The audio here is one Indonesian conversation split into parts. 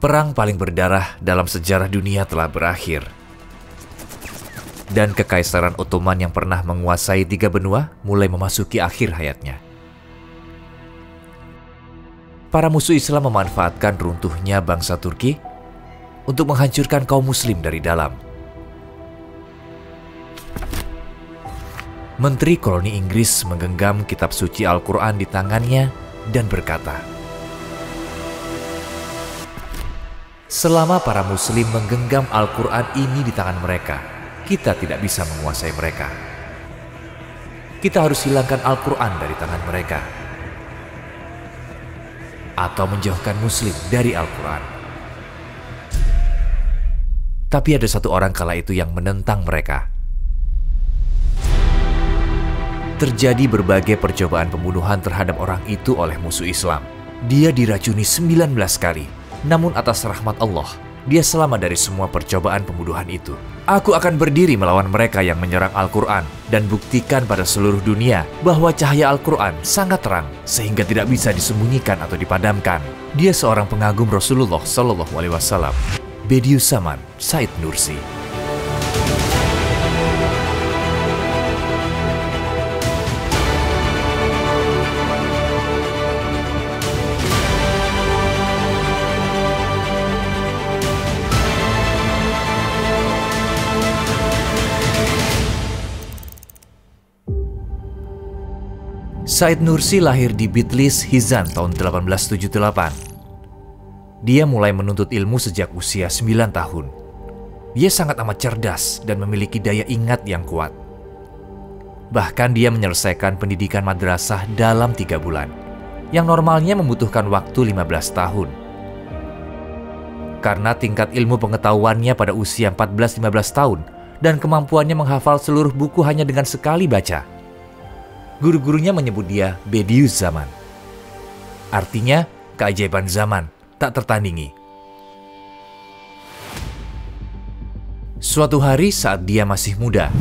Perang paling berdarah dalam sejarah dunia telah berakhir. Dan Kekaisaran Ottoman yang pernah menguasai 3 benua mulai memasuki akhir hayatnya. Para musuh Islam memanfaatkan runtuhnya bangsa Turki untuk menghancurkan kaum muslim dari dalam. Menteri Koloni Inggris menggenggam kitab suci Al-Quran di tangannya dan berkata, "Selama para muslim menggenggam Al-Quran ini di tangan mereka, kita tidak bisa menguasai mereka. Kita harus hilangkan Al-Quran dari tangan mereka, atau menjauhkan muslim dari Al-Quran." Tapi ada satu orang kala itu yang menentang mereka. Terjadi berbagai percobaan pembunuhan terhadap orang itu oleh musuh Islam. Dia diracuni 19 kali. Namun atas rahmat Allah, dia selamat dari semua percobaan pembunuhan itu. Aku akan berdiri melawan mereka yang menyerang Al-Quran dan buktikan pada seluruh dunia bahwa cahaya Al-Quran sangat terang sehingga tidak bisa disembunyikan atau dipadamkan. Dia seorang pengagum Rasulullah SAW. Bediüzzaman Said Nursi. Said Nursi lahir di Bitlis, Hizan tahun 1878. Dia mulai menuntut ilmu sejak usia 9 tahun. Dia sangat amat cerdas dan memiliki daya ingat yang kuat. Bahkan dia menyelesaikan pendidikan madrasah dalam 3 bulan, yang normalnya membutuhkan waktu 15 tahun. Karena tingkat ilmu pengetahuannya pada usia 14-15 tahun dan kemampuannya menghafal seluruh buku hanya dengan sekali baca, guru-gurunya menyebut dia Bediüzzaman. Artinya, keajaiban zaman tak tertandingi. Suatu hari saat dia masih muda,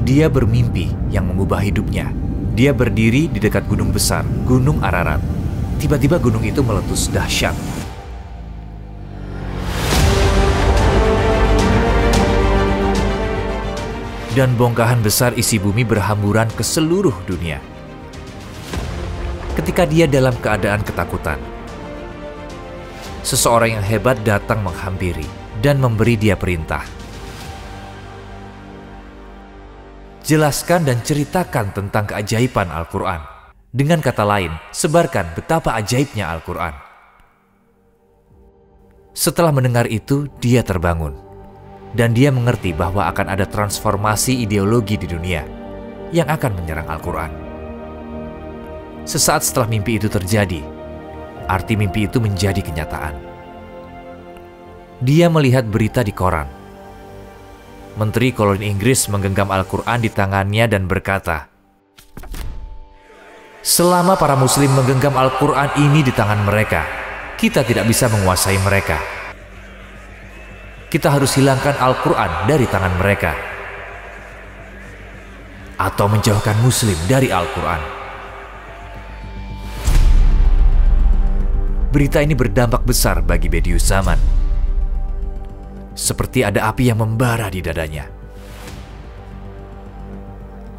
dia bermimpi yang mengubah hidupnya. Dia berdiri di dekat gunung besar, Gunung Ararat. Tiba-tiba gunung itu meletus dahsyat. Dan bongkahan besar isi bumi berhamburan ke seluruh dunia. Ketika dia dalam keadaan ketakutan, seseorang yang hebat datang menghampiri dan memberi dia perintah. Jelaskan dan ceritakan tentang keajaiban Al-Quran. Dengan kata lain, sebarkan betapa ajaibnya Al-Quran. Setelah mendengar itu, dia terbangun. Dan dia mengerti bahwa akan ada transformasi ideologi di dunia yang akan menyerang Al-Quran. Sesaat setelah mimpi itu terjadi, arti mimpi itu menjadi kenyataan. Dia melihat berita di koran. Menteri Koloni Inggris menggenggam Al-Quran di tangannya dan berkata, "Selama para muslim menggenggam Al-Quran ini di tangan mereka, kita tidak bisa menguasai mereka. Kita harus hilangkan Al-Quran dari tangan mereka, atau menjauhkan muslim dari Al-Quran." Berita ini berdampak besar bagi Bediüzzaman. Seperti ada api yang membara di dadanya.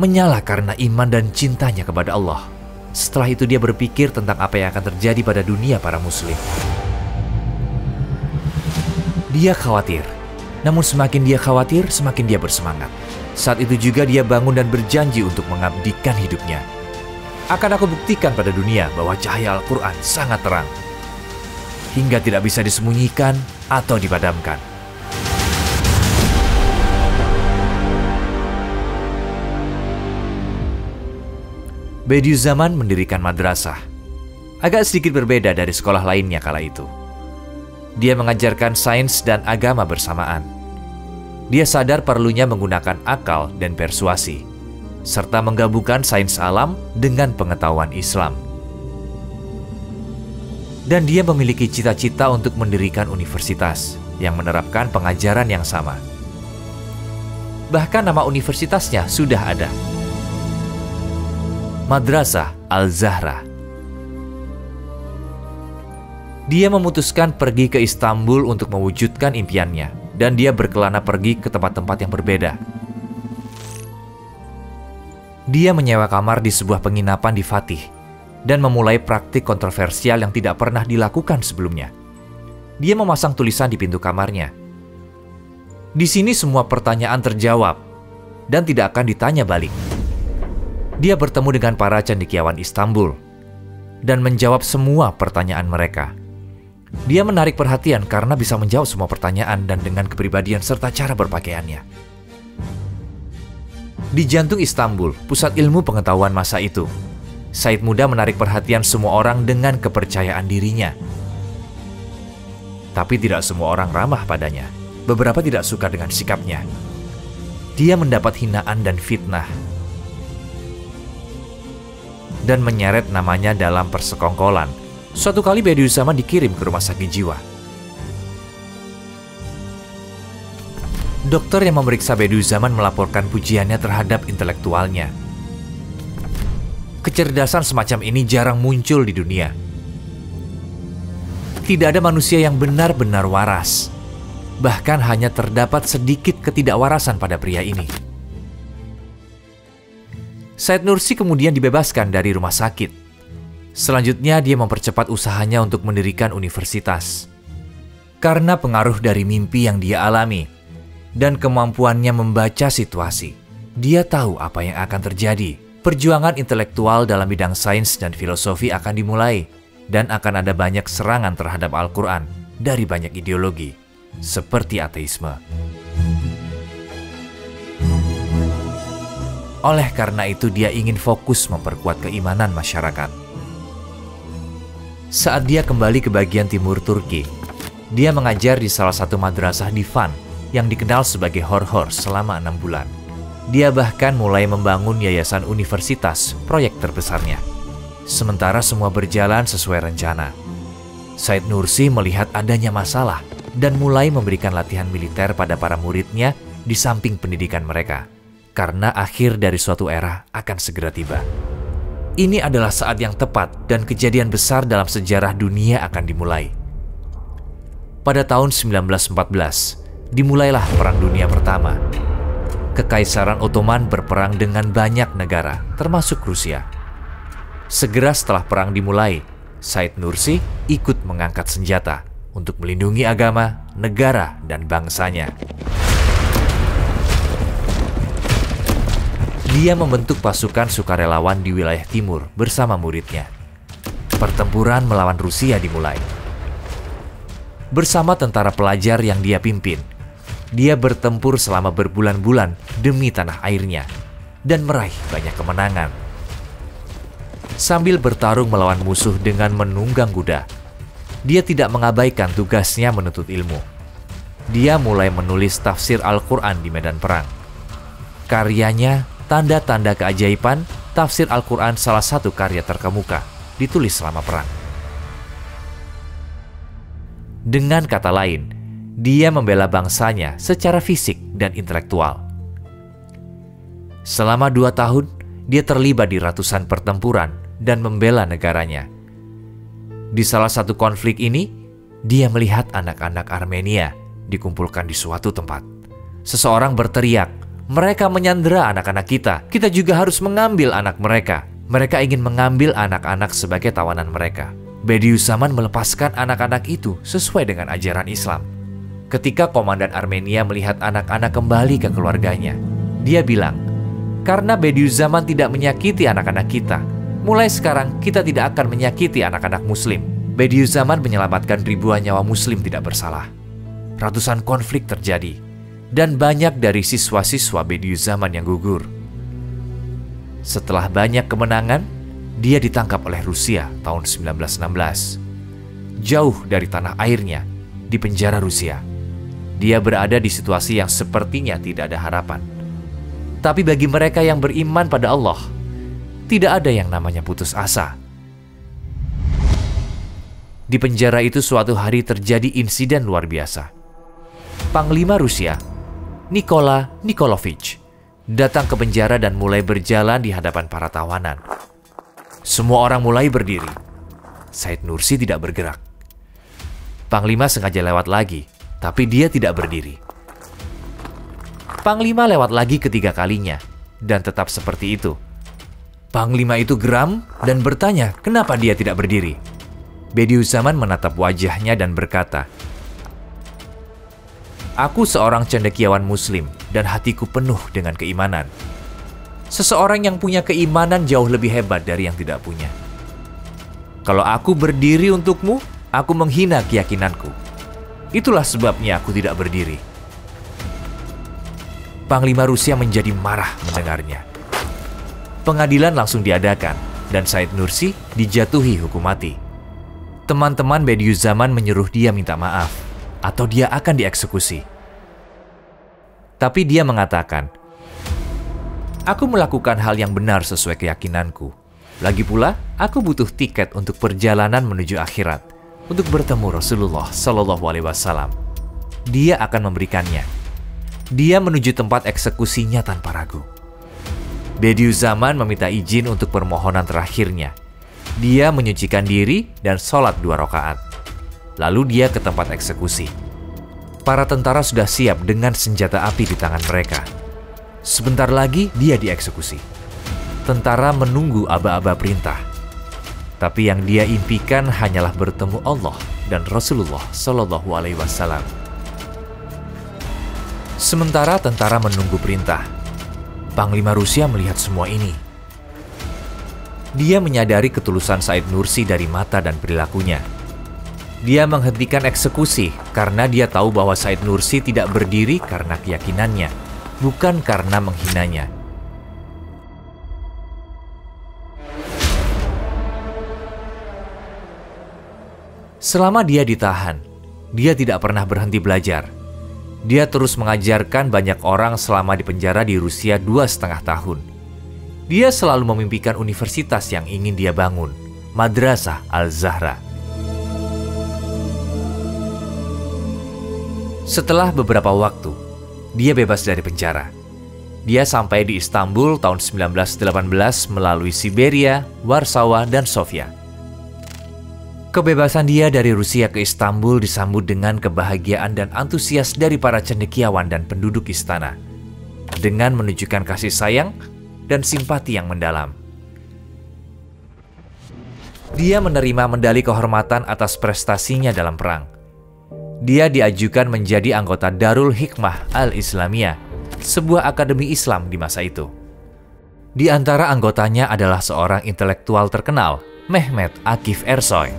Menyala karena iman dan cintanya kepada Allah. Setelah itu dia berpikir tentang apa yang akan terjadi pada dunia para muslim. Dia khawatir, namun semakin dia khawatir, semakin dia bersemangat. Saat itu juga dia bangun dan berjanji untuk mengabdikan hidupnya. Akan aku buktikan pada dunia bahwa cahaya Al-Quran sangat terang, hingga tidak bisa disembunyikan atau dipadamkan. Bediüzzaman mendirikan madrasah. Agak sedikit berbeda dari sekolah lainnya kala itu. Dia mengajarkan sains dan agama bersamaan. Dia sadar perlunya menggunakan akal dan persuasi, serta menggabungkan sains alam dengan pengetahuan Islam. Dan dia memiliki cita-cita untuk mendirikan universitas yang menerapkan pengajaran yang sama. Bahkan nama universitasnya sudah ada. Madrasah Al-Zahra. Dia memutuskan pergi ke Istanbul untuk mewujudkan impiannya, dan dia berkelana pergi ke tempat-tempat yang berbeda. Dia menyewa kamar di sebuah penginapan di Fatih dan memulai praktik kontroversial yang tidak pernah dilakukan sebelumnya. Dia memasang tulisan di pintu kamarnya. Di sini semua pertanyaan terjawab dan tidak akan ditanya balik. Dia bertemu dengan para cendekiawan Istanbul dan menjawab semua pertanyaan mereka. Dia menarik perhatian karena bisa menjawab semua pertanyaan dan dengan kepribadian serta cara berpakaiannya. Di jantung Istanbul, pusat ilmu pengetahuan masa itu, Said Muda menarik perhatian semua orang dengan kepercayaan dirinya. Tapi tidak semua orang ramah padanya. Beberapa tidak suka dengan sikapnya. Dia mendapat hinaan dan fitnah dan menyeret namanya dalam persekongkolan. Suatu kali Bediüzzaman dikirim ke rumah sakit jiwa. Dokter yang memeriksa Bediüzzaman melaporkan pujiannya terhadap intelektualnya. Kecerdasan semacam ini jarang muncul di dunia. Tidak ada manusia yang benar-benar waras. Bahkan hanya terdapat sedikit ketidakwarasan pada pria ini. Said Nursi kemudian dibebaskan dari rumah sakit. Selanjutnya dia mempercepat usahanya untuk mendirikan universitas. Karena pengaruh dari mimpi yang dia alami dan kemampuannya membaca situasi, dia tahu apa yang akan terjadi. Perjuangan intelektual dalam bidang sains dan filosofi akan dimulai, dan akan ada banyak serangan terhadap Al-Quran dari banyak ideologi, seperti ateisme. Oleh karena itu dia ingin fokus memperkuat keimanan masyarakat. Saat dia kembali ke bagian timur Turki, dia mengajar di salah satu madrasah di Van yang dikenal sebagai Hor-Hor selama 6 bulan. Dia bahkan mulai membangun yayasan universitas, proyek terbesarnya. Sementara semua berjalan sesuai rencana, Said Nursi melihat adanya masalah dan mulai memberikan latihan militer pada para muridnya di samping pendidikan mereka. Karena akhir dari suatu era akan segera tiba. Ini adalah saat yang tepat dan kejadian besar dalam sejarah dunia akan dimulai. Pada tahun 1914, dimulailah Perang Dunia Pertama. Kekaisaran Ottoman berperang dengan banyak negara, termasuk Rusia. Segera setelah perang dimulai, Said Nursi ikut mengangkat senjata untuk melindungi agama, negara, dan bangsanya. Dia membentuk pasukan sukarelawan di wilayah timur bersama muridnya. Pertempuran melawan Rusia dimulai. Bersama tentara pelajar yang dia pimpin, dia bertempur selama berbulan-bulan demi tanah airnya dan meraih banyak kemenangan. Sambil bertarung melawan musuh dengan menunggang kuda, dia tidak mengabaikan tugasnya menuntut ilmu. Dia mulai menulis tafsir Al-Quran di medan perang. Karyanya Tanda-tanda keajaiban, tafsir Al-Quran salah satu karya terkemuka, ditulis selama perang. Dengan kata lain, dia membela bangsanya secara fisik dan intelektual. Selama 2 tahun, dia terlibat di ratusan pertempuran dan membela negaranya. Di salah satu konflik ini, dia melihat anak-anak Armenia dikumpulkan di suatu tempat. Seseorang berteriak, "Mereka menyandera anak-anak kita. Kita juga harus mengambil anak mereka." Mereka ingin mengambil anak-anak sebagai tawanan mereka. Bediüzzaman melepaskan anak-anak itu sesuai dengan ajaran Islam. Ketika komandan Armenia melihat anak-anak kembali ke keluarganya, dia bilang, "Karena Bediüzzaman tidak menyakiti anak-anak kita, mulai sekarang kita tidak akan menyakiti anak-anak Muslim." Bediüzzaman menyelamatkan ribuan nyawa Muslim tidak bersalah. Ratusan konflik terjadi, dan banyak dari siswa-siswa Bediüzzaman yang gugur. Setelah banyak kemenangan, dia ditangkap oleh Rusia tahun 1916. Jauh dari tanah airnya, di penjara Rusia. Dia berada di situasi yang sepertinya tidak ada harapan. Tapi bagi mereka yang beriman pada Allah, tidak ada yang namanya putus asa. Di penjara itu suatu hari terjadi insiden luar biasa. Panglima Rusia, Nikola Nikolovich, datang ke penjara dan mulai berjalan di hadapan para tawanan. Semua orang mulai berdiri. Said Nursi tidak bergerak. Panglima sengaja lewat lagi, tapi dia tidak berdiri. Panglima lewat lagi ketiga kalinya, dan tetap seperti itu. Panglima itu geram dan bertanya kenapa dia tidak berdiri. Bediüzzaman menatap wajahnya dan berkata, "Aku seorang cendekiawan muslim dan hatiku penuh dengan keimanan. Seseorang yang punya keimanan jauh lebih hebat dari yang tidak punya. Kalau aku berdiri untukmu, aku menghina keyakinanku. Itulah sebabnya aku tidak berdiri." Panglima Rusia menjadi marah mendengarnya. Pengadilan langsung diadakan dan Said Nursi dijatuhi hukum mati. Teman-teman Bediüzzaman menyuruh dia minta maaf atau dia akan dieksekusi. Tapi dia mengatakan, "Aku melakukan hal yang benar sesuai keyakinanku. Lagi pula, aku butuh tiket untuk perjalanan menuju akhirat, untuk bertemu Rasulullah Shallallahu Alaihi Wasallam. Dia akan memberikannya." Dia menuju tempat eksekusinya tanpa ragu. Bediüzzaman meminta izin untuk permohonan terakhirnya. Dia menyucikan diri dan sholat 2 rakaat. Lalu dia ke tempat eksekusi. Para tentara sudah siap dengan senjata api di tangan mereka. Sebentar lagi dia dieksekusi. Tentara menunggu aba-aba perintah. Tapi yang dia impikan hanyalah bertemu Allah dan Rasulullah Shallallahu Alaihi Wasallam. Sementara tentara menunggu perintah, Panglima Rusia melihat semua ini. Dia menyadari ketulusan Said Nursi dari mata dan perilakunya. Dia menghentikan eksekusi karena dia tahu bahwa Said Nursi tidak berdiri karena keyakinannya, bukan karena menghinanya. Selama dia ditahan, dia tidak pernah berhenti belajar. Dia terus mengajarkan banyak orang selama di penjara di Rusia 2,5 tahun. Dia selalu memimpikan universitas yang ingin dia bangun, Madrasah Al-Zahra. Setelah beberapa waktu, dia bebas dari penjara. Dia sampai di Istanbul tahun 1918 melalui Siberia, Warsawa, dan Sofia. Kebebasan dia dari Rusia ke Istanbul disambut dengan kebahagiaan dan antusias dari para cendekiawan dan penduduk istana, dengan menunjukkan kasih sayang dan simpati yang mendalam. Dia menerima medali kehormatan atas prestasinya dalam perang. Dia diajukan menjadi anggota Darul Hikmah Al-Islamiyah, sebuah akademi Islam di masa itu. Di antara anggotanya adalah seorang intelektual terkenal, Mehmet Akif Ersoy.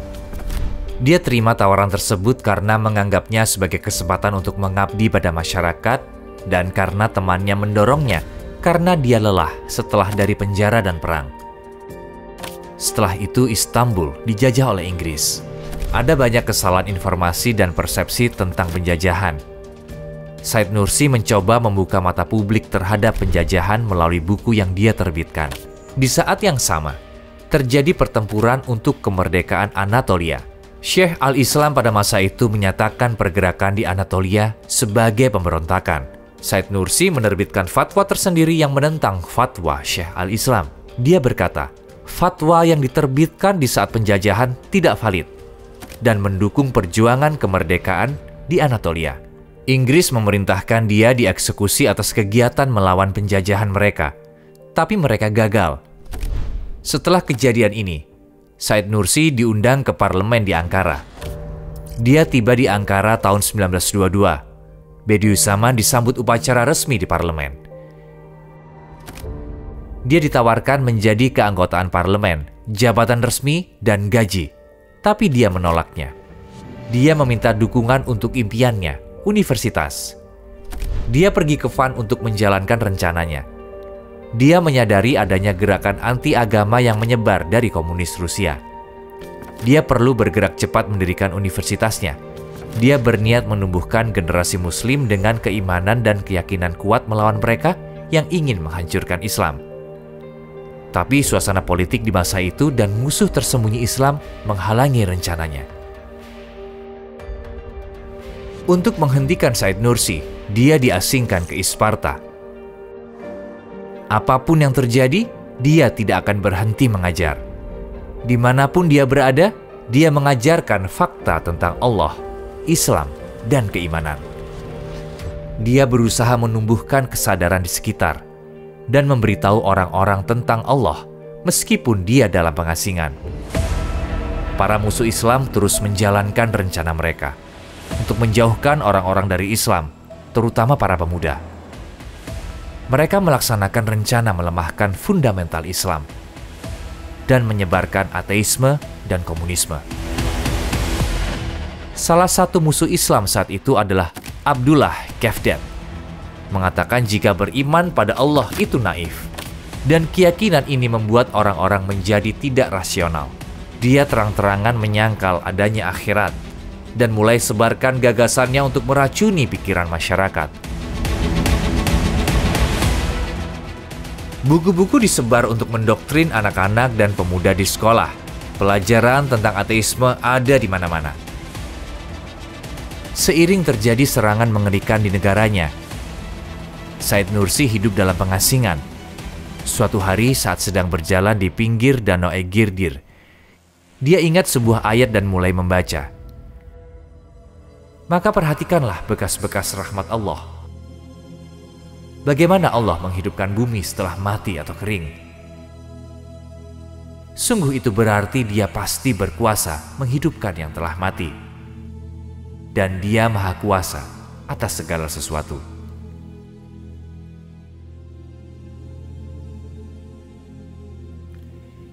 Dia terima tawaran tersebut karena menganggapnya sebagai kesempatan untuk mengabdi pada masyarakat dan karena temannya mendorongnya karena dia lelah setelah dari penjara dan perang. Setelah itu Istanbul dijajah oleh Inggris. Ada banyak kesalahan informasi dan persepsi tentang penjajahan. Said Nursi mencoba membuka mata publik terhadap penjajahan melalui buku yang dia terbitkan. Di saat yang sama, terjadi pertempuran untuk kemerdekaan Anatolia. Syekh Al-Islam pada masa itu menyatakan pergerakan di Anatolia sebagai pemberontakan. Said Nursi menerbitkan fatwa tersendiri yang menentang fatwa Syekh Al-Islam. Dia berkata, fatwa yang diterbitkan di saat penjajahan tidak valid dan mendukung perjuangan kemerdekaan di Anatolia. Inggris memerintahkan dia dieksekusi atas kegiatan melawan penjajahan mereka, tapi mereka gagal. Setelah kejadian ini, Said Nursi diundang ke parlemen di Ankara. Dia tiba di Ankara tahun 1922. Bediüzzaman disambut upacara resmi di parlemen. Dia ditawarkan menjadi keanggotaan parlemen, jabatan resmi, dan gaji. Tapi dia menolaknya. Dia meminta dukungan untuk impiannya, universitas. Dia pergi ke Van untuk menjalankan rencananya. Dia menyadari adanya gerakan anti-agama yang menyebar dari komunis Rusia. Dia perlu bergerak cepat mendirikan universitasnya. Dia berniat menumbuhkan generasi muslim dengan keimanan dan keyakinan kuat melawan mereka yang ingin menghancurkan Islam. Tapi suasana politik di masa itu dan musuh tersembunyi Islam menghalangi rencananya. Untuk menghentikan Said Nursi, dia diasingkan ke Isparta. Apapun yang terjadi, dia tidak akan berhenti mengajar. Dimanapun dia berada, dia mengajarkan fakta tentang Allah, Islam, dan keimanan. Dia berusaha menumbuhkan kesadaran di sekitar dan memberitahu orang-orang tentang Allah meskipun dia dalam pengasingan. Para musuh Islam terus menjalankan rencana mereka untuk menjauhkan orang-orang dari Islam, terutama para pemuda. Mereka melaksanakan rencana melemahkan fundamental Islam dan menyebarkan ateisme dan komunisme. Salah satu musuh Islam saat itu adalah Abdullah Kefdet, mengatakan jika beriman pada Allah itu naif, dan keyakinan ini membuat orang-orang menjadi tidak rasional. Dia terang-terangan menyangkal adanya akhirat dan mulai sebarkan gagasannya untuk meracuni pikiran masyarakat. Buku-buku disebar untuk mendoktrin anak-anak dan pemuda di sekolah. Pelajaran tentang ateisme ada di mana-mana. Seiring terjadi serangan mengerikan di negaranya, Said Nursi hidup dalam pengasingan. Suatu hari saat sedang berjalan di pinggir Danau Egirdir, dia ingat sebuah ayat dan mulai membaca. Maka perhatikanlah bekas-bekas rahmat Allah. Bagaimana Allah menghidupkan bumi setelah mati atau kering. Sungguh itu berarti Dia pasti berkuasa menghidupkan yang telah mati. Dan Dia Maha Kuasa atas segala sesuatu.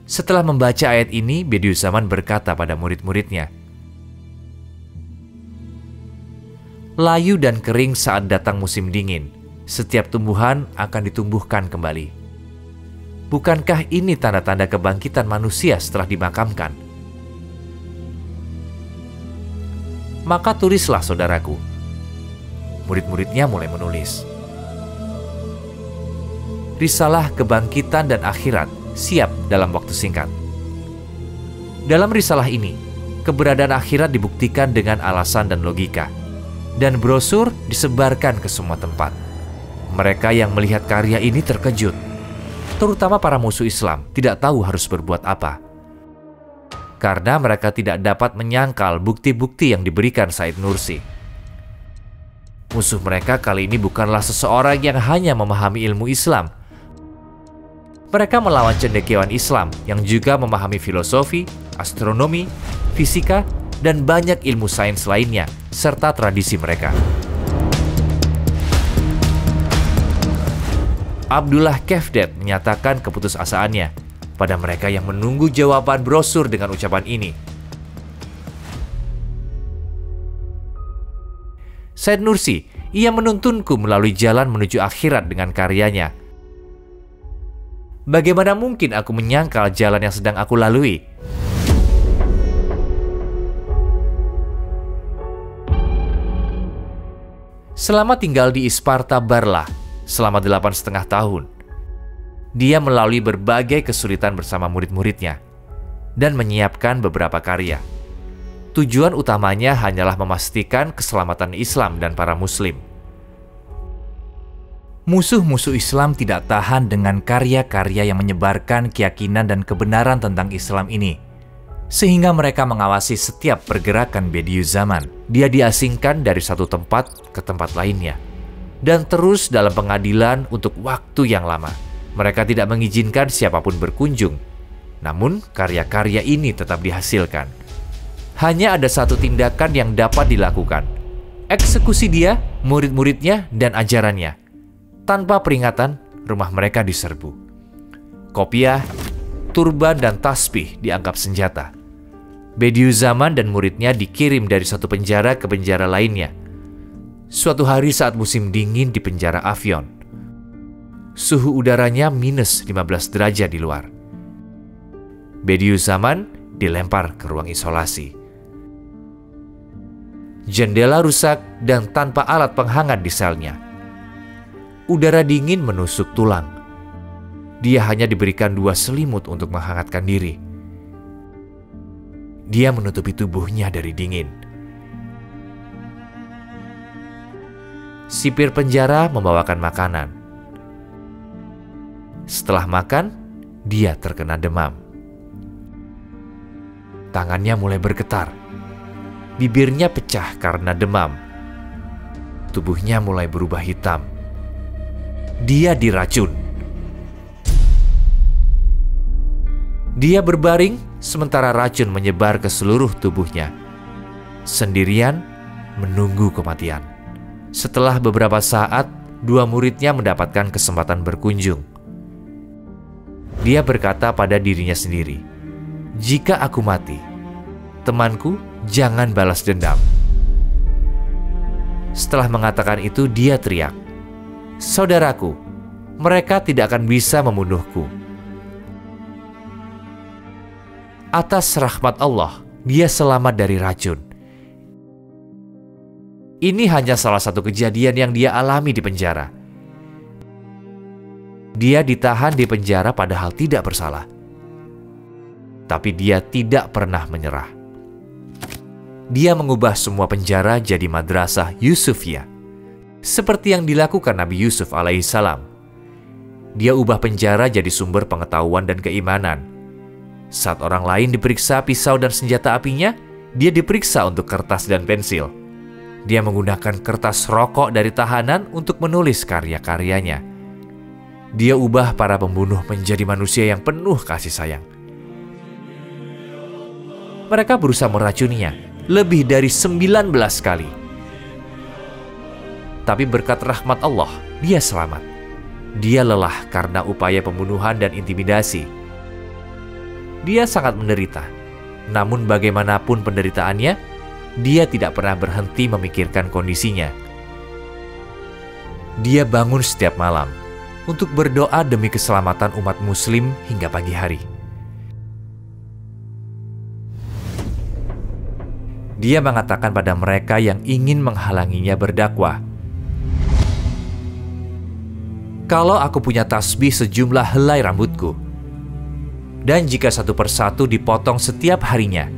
Setelah membaca ayat ini, Bediüzzaman berkata pada murid-muridnya, layu dan kering saat datang musim dingin, setiap tumbuhan akan ditumbuhkan kembali. Bukankah ini tanda-tanda kebangkitan manusia setelah dimakamkan? Maka tulislah saudaraku. Murid-muridnya mulai menulis. Risalah kebangkitan dan akhirat siap dalam waktu singkat. Dalam risalah ini, keberadaan akhirat dibuktikan dengan alasan dan logika, dan brosur disebarkan ke semua tempat. Mereka yang melihat karya ini terkejut, terutama para musuh Islam tidak tahu harus berbuat apa. Karena mereka tidak dapat menyangkal bukti-bukti yang diberikan Said Nursi. Musuh mereka kali ini bukanlah seseorang yang hanya memahami ilmu Islam. Mereka melawan cendekiawan Islam yang juga memahami filosofi, astronomi, fisika, dan banyak ilmu sains lainnya, serta tradisi mereka. Abdullah Kefdet menyatakan keputusasaannya pada mereka yang menunggu jawaban brosur dengan ucapan ini. Said Nursi, ia menuntunku melalui jalan menuju akhirat dengan karyanya. Bagaimana mungkin aku menyangkal jalan yang sedang aku lalui? Selama tinggal di Isparta Barla, selama 8,5 tahun, dia melalui berbagai kesulitan bersama murid-muridnya dan menyiapkan beberapa karya. Tujuan utamanya hanyalah memastikan keselamatan Islam dan para Muslim. Musuh-musuh Islam tidak tahan dengan karya-karya yang menyebarkan keyakinan dan kebenaran tentang Islam ini, sehingga mereka mengawasi setiap pergerakan Bediüzzaman. Dia diasingkan dari satu tempat ke tempat lainnya, dan terus dalam pengadilan untuk waktu yang lama. Mereka tidak mengizinkan siapapun berkunjung, namun karya-karya ini tetap dihasilkan. Hanya ada satu tindakan yang dapat dilakukan: eksekusi dia, murid-muridnya, dan ajarannya. Tanpa peringatan, rumah mereka diserbu. Kopiah, turban, dan tasbih dianggap senjata. Bediüzzaman dan muridnya dikirim dari satu penjara ke penjara lainnya. Suatu hari saat musim dingin di penjara Afyon, suhu udaranya minus 15 derajat di luar. Bediüzzaman dilempar ke ruang isolasi. Jendela rusak dan tanpa alat penghangat di selnya. Udara dingin menusuk tulang. Dia hanya diberikan 2 selimut untuk menghangatkan diri. Dia menutupi tubuhnya dari dingin. Sipir penjara membawakan makanan. Setelah makan, dia terkena demam. Tangannya mulai bergetar. Bibirnya pecah karena demam. Tubuhnya mulai berubah hitam. Dia diracun. Dia berbaring sementara racun menyebar ke seluruh tubuhnya. Sendirian menunggu kematian. Setelah beberapa saat, dua muridnya mendapatkan kesempatan berkunjung. Dia berkata pada dirinya sendiri, "Jika aku mati, temanku jangan balas dendam." Setelah mengatakan itu, dia teriak, "Saudaraku, mereka tidak akan bisa membunuhku." Atas rahmat Allah, dia selamat dari racun. Ini hanya salah satu kejadian yang dia alami di penjara. Dia ditahan di penjara padahal tidak bersalah. Tapi dia tidak pernah menyerah. Dia mengubah semua penjara jadi madrasah Yusufiyah, seperti yang dilakukan Nabi Yusuf alaihissalam. Dia ubah penjara jadi sumber pengetahuan dan keimanan. Saat orang lain diperiksa pisau dan senjata apinya, dia diperiksa untuk kertas dan pensil. Dia menggunakan kertas rokok dari tahanan untuk menulis karya-karyanya. Dia ubah para pembunuh menjadi manusia yang penuh kasih sayang. Mereka berusaha meracuninya lebih dari 19 kali. Tapi berkat rahmat Allah, dia selamat. Dia lelah karena upaya pembunuhan dan intimidasi. Dia sangat menderita. Namun bagaimanapun penderitaannya, dia tidak pernah berhenti memikirkan kondisinya. Dia bangun setiap malam untuk berdoa demi keselamatan umat muslim hingga pagi hari. Dia mengatakan pada mereka yang ingin menghalanginya berdakwah, "Kalau aku punya tasbih sejumlah helai rambutku, dan jika satu persatu dipotong setiap harinya,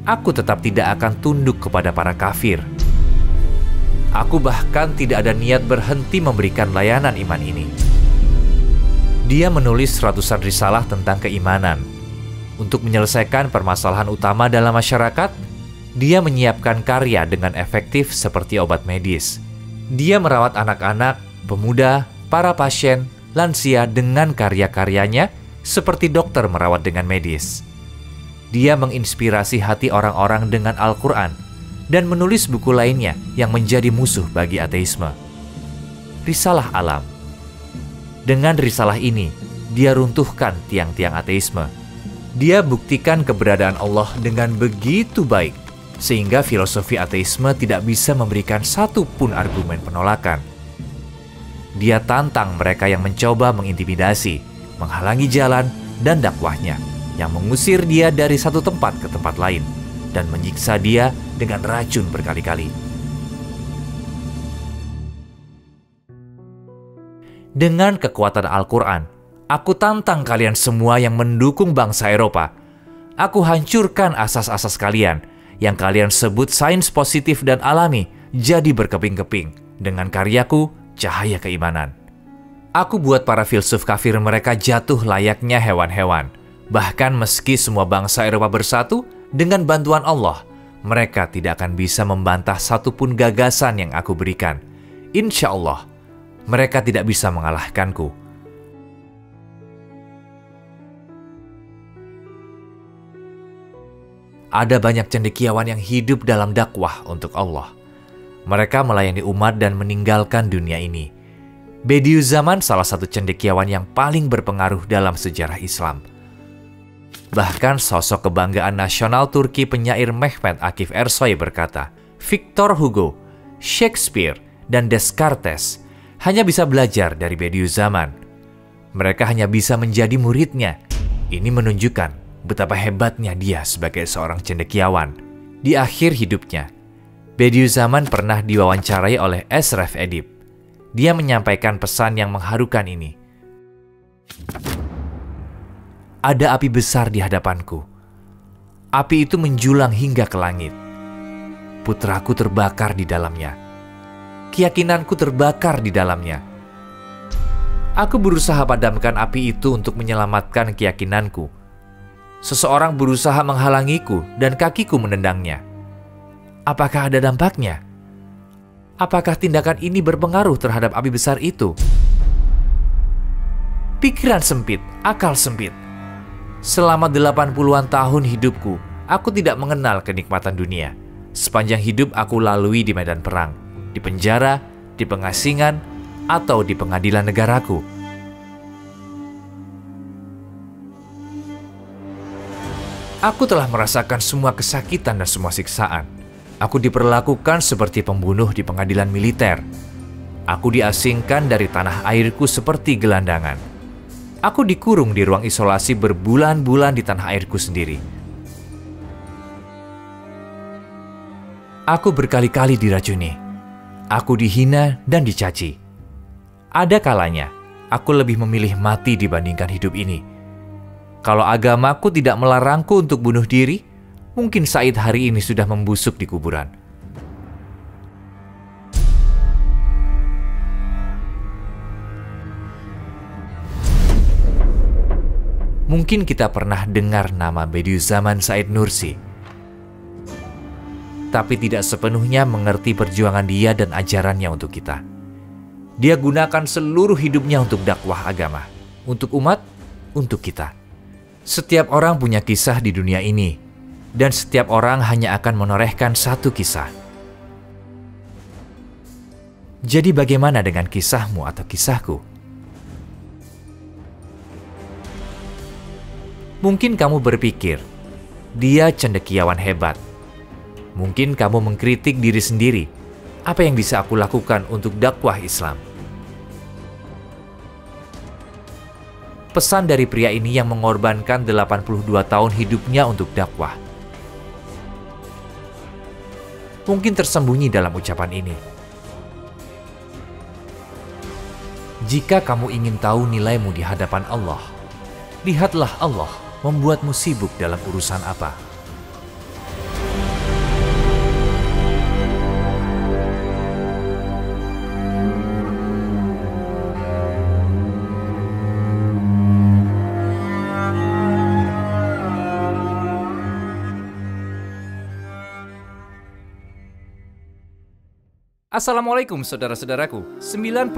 aku tetap tidak akan tunduk kepada para kafir. Aku bahkan tidak ada niat berhenti memberikan layanan iman ini." Dia menulis ratusan risalah tentang keimanan. Untuk menyelesaikan permasalahan utama dalam masyarakat, dia menyiapkan karya dengan efektif seperti obat medis. Dia merawat anak-anak, pemuda, para pasien, lansia dengan karya-karyanya seperti dokter merawat dengan medis. Dia menginspirasi hati orang-orang dengan Al-Quran dan menulis buku lainnya yang menjadi musuh bagi ateisme. Risalah Alam. Dengan risalah ini, dia runtuhkan tiang-tiang ateisme. Dia buktikan keberadaan Allah dengan begitu baik, sehingga filosofi ateisme tidak bisa memberikan satu pun argumen penolakan. Dia tantang mereka yang mencoba mengintimidasi, menghalangi jalan dan dakwahnya, yang mengusir dia dari satu tempat ke tempat lain, dan menyiksa dia dengan racun berkali-kali. Dengan kekuatan Al-Quran, aku tantang kalian semua yang mendukung bangsa Eropa. Aku hancurkan asas-asas kalian, yang kalian sebut sains positif dan alami, jadi berkeping-keping dengan karyaku, cahaya keimanan. Aku buat para filsuf kafir mereka jatuh layaknya hewan-hewan. Bahkan meski semua bangsa Eropa bersatu, dengan bantuan Allah, mereka tidak akan bisa membantah satupun gagasan yang aku berikan. Insya Allah, mereka tidak bisa mengalahkanku. Ada banyak cendekiawan yang hidup dalam dakwah untuk Allah. Mereka melayani umat dan meninggalkan dunia ini. Bediüzzaman salah satu cendekiawan yang paling berpengaruh dalam sejarah Islam. Bahkan sosok kebanggaan nasional Turki penyair Mehmet Akif Ersoy berkata, Victor Hugo, Shakespeare, dan Descartes hanya bisa belajar dari Bediüzzaman. Mereka hanya bisa menjadi muridnya. Ini menunjukkan betapa hebatnya dia sebagai seorang cendekiawan. Di akhir hidupnya, Bediüzzaman pernah diwawancarai oleh Esref Edip. Dia menyampaikan pesan yang mengharukan ini. Ada api besar di hadapanku. Api itu menjulang hingga ke langit. Putraku terbakar di dalamnya. Keyakinanku terbakar di dalamnya. Aku berusaha padamkan api itu untuk menyelamatkan keyakinanku. Seseorang berusaha menghalangiku dan kakiku menendangnya. Apakah ada dampaknya? Apakah tindakan ini berpengaruh terhadap api besar itu? Pikiran sempit, akal sempit. Selama 80-an tahun hidupku, aku tidak mengenal kenikmatan dunia. Sepanjang hidup aku lalui di medan perang, di penjara, di pengasingan, atau di pengadilan negaraku. Aku telah merasakan semua kesakitan dan semua siksaan. Aku diperlakukan seperti pembunuh di pengadilan militer. Aku diasingkan dari tanah airku seperti gelandangan. Aku dikurung di ruang isolasi berbulan-bulan di tanah airku sendiri. Aku berkali-kali diracuni. Aku dihina dan dicaci. Ada kalanya, aku lebih memilih mati dibandingkan hidup ini. Kalau agamaku tidak melarangku untuk bunuh diri, mungkin Said hari ini sudah membusuk di kuburan. Mungkin kita pernah dengar nama Bediüzzaman Said Nursi, tapi tidak sepenuhnya mengerti perjuangan dia dan ajarannya untuk kita. Dia gunakan seluruh hidupnya untuk dakwah agama, untuk umat, untuk kita. Setiap orang punya kisah di dunia ini, dan setiap orang hanya akan menorehkan satu kisah. Jadi bagaimana dengan kisahmu atau kisahku? Mungkin kamu berpikir, dia cendekiawan hebat. Mungkin kamu mengkritik diri sendiri. Apa yang bisa aku lakukan untuk dakwah Islam? Pesan dari pria ini yang mengorbankan 82 tahun hidupnya untuk dakwah. Mungkin tersembunyi dalam ucapan ini. Jika kamu ingin tahu nilaimu di hadapan Allah, lihatlah Allah membuatmu sibuk dalam urusan apa. Assalamualaikum saudara-saudaraku. 98%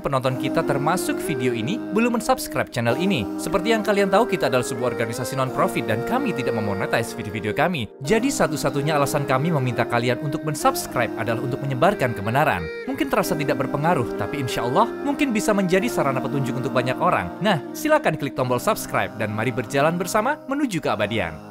penonton kita termasuk video ini belum mensubscribe channel ini. Seperti yang kalian tahu, kita adalah sebuah organisasi non-profit dan kami tidak memonetize video-video kami. Jadi satu-satunya alasan kami meminta kalian untuk mensubscribe adalah untuk menyebarkan kebenaran. Mungkin terasa tidak berpengaruh, tapi insya Allah mungkin bisa menjadi sarana petunjuk untuk banyak orang. Nah, silakan klik tombol subscribe dan mari berjalan bersama menuju keabadian.